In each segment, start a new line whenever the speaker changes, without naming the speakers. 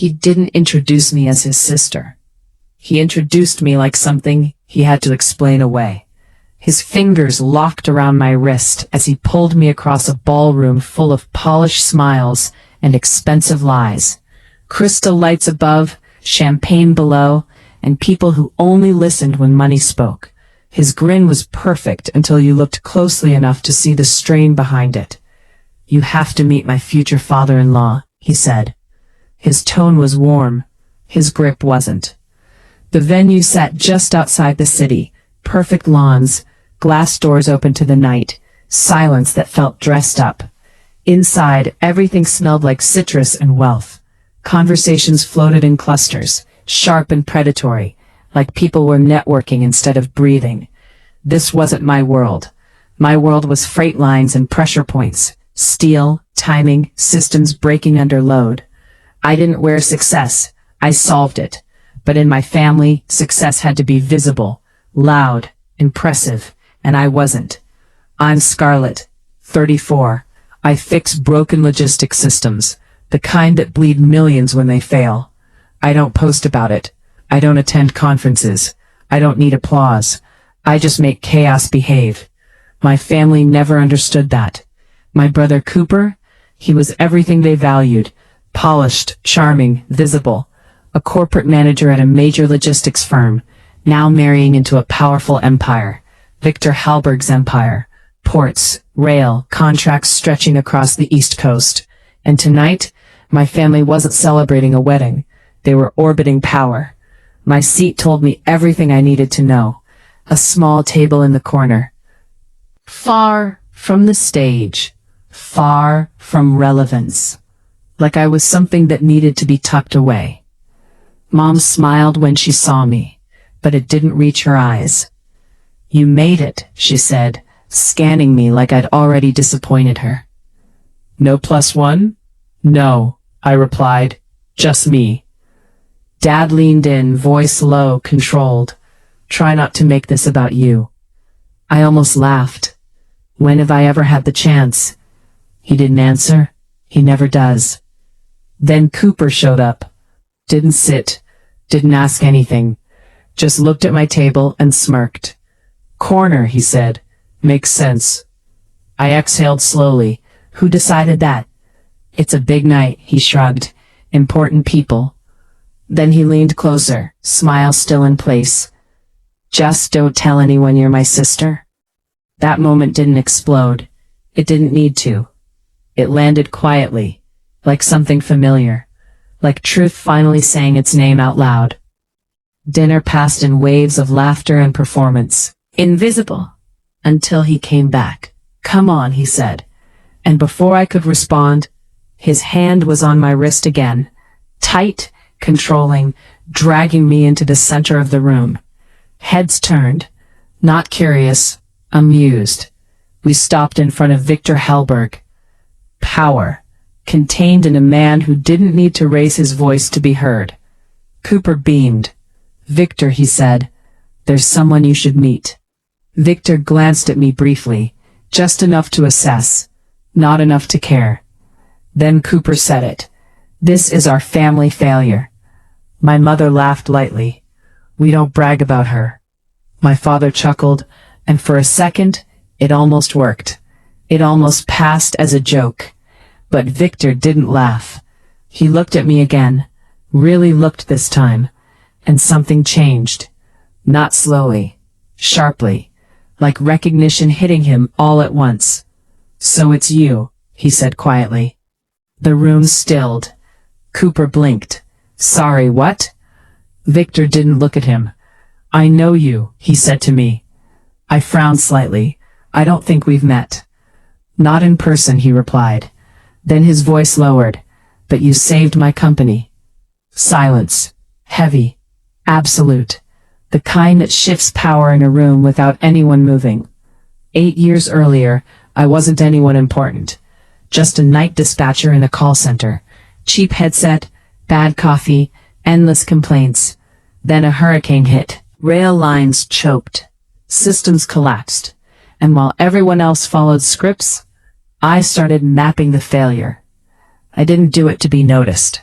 He didn't introduce me as his sister. He introduced me like something he had to explain away. His fingers locked around my wrist as he pulled me across a ballroom full of polished smiles and expensive lies. Crystal lights above, champagne below, and people who only listened when money spoke. His grin was perfect until you looked closely enough to see the strain behind it. "You have to meet my future father-in-law," he said. His tone was warm. His grip wasn't. The venue sat just outside the city. Perfect lawns, glass doors open to the night, silence that felt dressed up. Inside, everything smelled like citrus and wealth. Conversations floated in clusters, sharp and predatory, like people were networking instead of breathing. This wasn't my world. My world was freight lines and pressure points, steel, timing, systems breaking under load. I didn't wear success, I solved it. But in my family, success had to be visible, loud, impressive, and I wasn't. I'm Scarlett, 34. I fix broken logistic systems, the kind that bleed millions when they fail. I don't post about it. I don't attend conferences. I don't need applause. I just make chaos behave. My family never understood that. My brother Cooper, he was everything they valued. Polished, charming, visible. A corporate manager at a major logistics firm, now marrying into a powerful empire. Victor Halberg's empire. Ports, rail, contracts stretching across the East Coast. And tonight, my family wasn't celebrating a wedding. They were orbiting power. My seat told me everything I needed to know. A small table in the corner. Far from the stage. Far from relevance. Like I was something that needed to be tucked away. Mom smiled when she saw me, but it didn't reach her eyes. "You made it," she said, scanning me like I'd already disappointed her. "No plus one?" "No," I replied, "just me." Dad leaned in, voice low, controlled. "Try not to make this about you." I almost laughed. When have I ever had the chance? He didn't answer. He never does. Then Cooper showed up. Didn't sit, didn't ask anything, just looked at my table and smirked. "Corner," he said. "Makes sense." I exhaled slowly. Who decided that? "It's a big night," he shrugged. "Important people." Then he leaned closer, smile still in place. "Just don't tell anyone you're my sister." That moment didn't explode. It didn't need to. It landed quietly, like something familiar. Like truth finally saying its name out loud. Dinner passed in waves of laughter and performance. Invisible. Until he came back. "Come on," he said. And before I could respond, his hand was on my wrist again. Tight, controlling, dragging me into the center of the room. Heads turned. Not curious, amused. We stopped in front of Victor Halberg. Power. Contained in a man who didn't need to raise his voice to be heard. Cooper beamed. "Victor," he said, "there's someone you should meet." Victor glanced at me briefly, just enough to assess, not enough to care. Then Cooper said it. "This is our family failure." My mother laughed lightly. "We don't brag about her." My father chuckled, and for a second, it almost worked. It almost passed as a joke. But Victor didn't laugh. He looked at me again, really looked this time, and something changed. Not slowly, sharply, like recognition hitting him all at once. "So it's you," he said quietly. The room stilled. Cooper blinked. "Sorry, what?" Victor didn't look at him. "I know you," he said to me. I frowned slightly. "I don't think we've met." "Not in person," he replied. Then his voice lowered. "But you saved my company." Silence. Heavy. Absolute. The kind that shifts power in a room without anyone moving. 8 years earlier, I wasn't anyone important. Just a night dispatcher in a call center. Cheap headset, bad coffee, endless complaints. Then a hurricane hit. Rail lines choked. Systems collapsed. And while everyone else followed scripts, I started mapping the failure. I didn't do it to be noticed.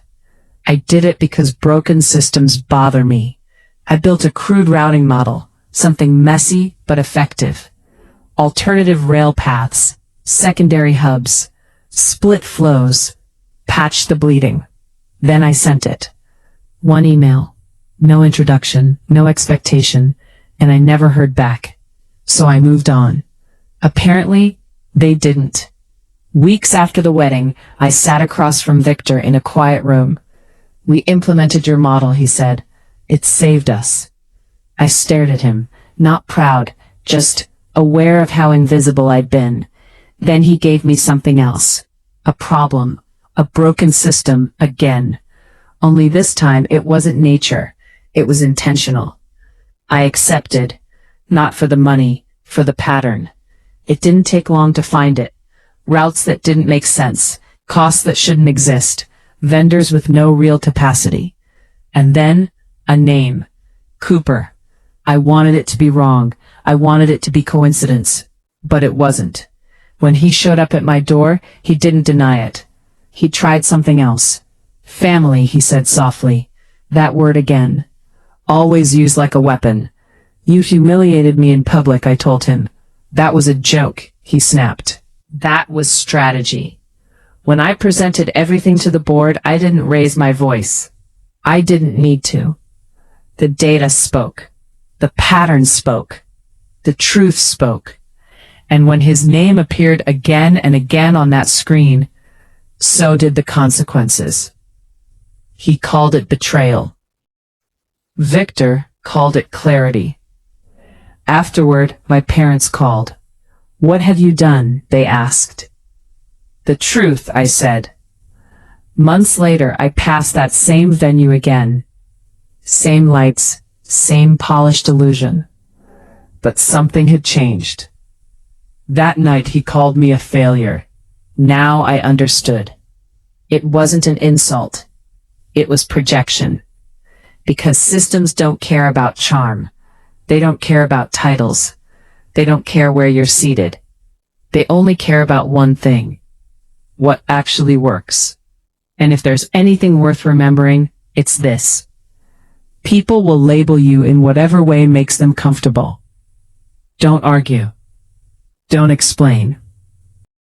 I did it because broken systems bother me. I built a crude routing model, something messy but effective. Alternative rail paths, secondary hubs, split flows, patched the bleeding. Then I sent it. One email, no introduction, no expectation, and I never heard back. So I moved on. Apparently, they didn't. Weeks after the wedding, I sat across from Victor in a quiet room. "We implemented your model," he said. "It saved us." I stared at him, not proud, just aware of how invisible I'd been. Then he gave me something else. A problem. A broken system, again. Only this time it wasn't nature. It was intentional. I accepted. Not for the money, for the pattern. It didn't take long to find it. Routes that didn't make sense. Costs that shouldn't exist. Vendors with no real capacity. And then, a name. Cooper. I wanted it to be wrong. I wanted it to be coincidence. But it wasn't. When he showed up at my door, he didn't deny it. He tried something else. "Family," he said softly. That word again. Always used like a weapon. "You humiliated me in public," I told him. "That was a joke," he snapped. That was strategy. When I presented everything to the board, I didn't raise my voice. I didn't need to. The data spoke. The pattern spoke. The truth spoke. And when his name appeared again and again on that screen, so did the consequences. He called it betrayal. Victor called it clarity. Afterward, my parents called. "What have you done?" they asked. "The truth," I said. Months later, I passed that same venue again. Same lights, same polished illusion. But something had changed. That night he called me a failure. Now I understood. It wasn't an insult. It was projection. Because systems don't care about charm. They don't care about titles. They don't care where you're seated. They only care about one thing. What actually works. And if there's anything worth remembering, it's this. People will label you in whatever way makes them comfortable. Don't argue. Don't explain.